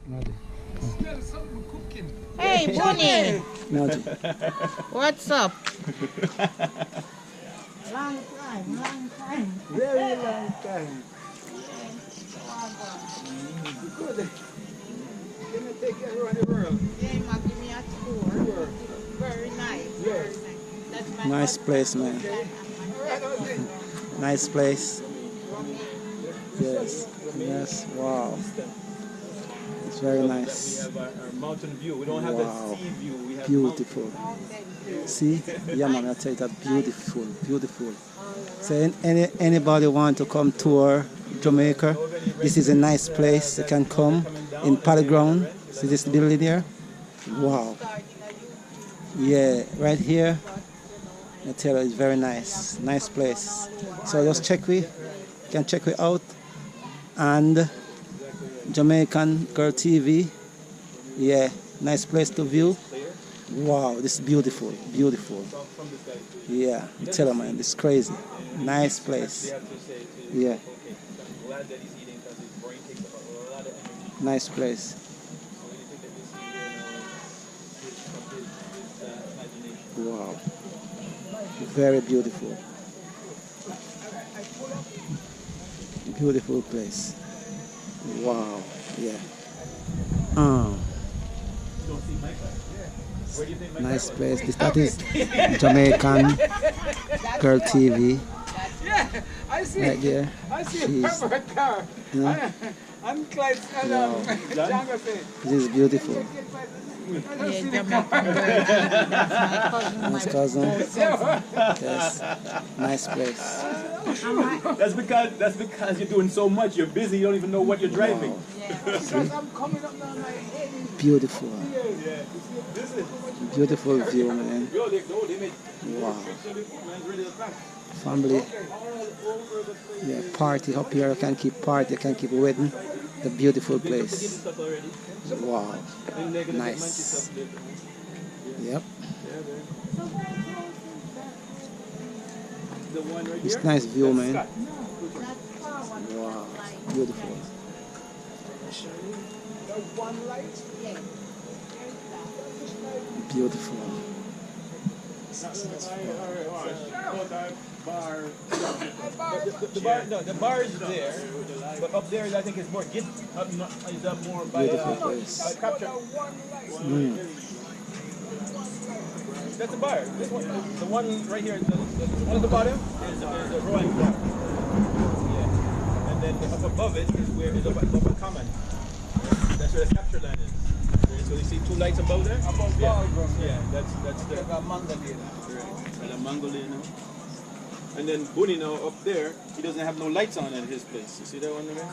Ready. Hey, Bunny! Naughty. What's up? Long time. Very long time. Good. Can you take it around the world? Yeah, ma, give me a tour. Very nice. Very Yes. nice. That's my Nice place, man. Nice place. Yes. Yes. Wow. It's very nice. We have our mountain view. We don't have Wow. the sea view. We have Beautiful. See? Yeah, man, I tell you that beautiful, beautiful. So anybody want to come tour Jamaica, this is a nice place. You can come in Polly Ground. See this building here? Wow. Yeah, right here. I tell you, it's very nice. Nice place. So just check we can check we out. And Jamaican Girl TV. Yeah, nice place to view. Wow, this is beautiful, beautiful. Yeah, I tell you, man, this is crazy. Nice place. Yeah. Nice place. Wow. Very beautiful. Beautiful place. Wow. Yeah. Nice place. That is Jamaican Girl TV. Yeah, I see. Right there. I see She's- a pepper car. Yeah. I'm Clyde and Wow. Django say. This is beautiful. I don't Yeah, see the Jamaican car. girl. That's my cousin. Nice cousin. Yes. Nice place. That's because you're doing so much. You're busy. You don't even know what you're driving. Because I'm coming up now, my head is Beautiful. here. Beautiful view, man. Wow. Family. Yeah, party up here. You can keep party. You can keep wedding. The beautiful place. Wow. Nice. Yep. It's nice view, man. Wow. Beautiful. Beautiful. The bar is there, but up there I think it's more get up. Is up more by Beautiful place. capture. That's the bar. This one, the one right here, the one at the bottom is the rowing bar. Yeah, and then up above it is where is up a common. That's where the capture line is. So you see two lights above there? Above Yeah, Polly Ground. yeah, that's the Like a mandolin. and a mangolino. And then Bunny now up there, he doesn't have no lights on at his place. You see that one there?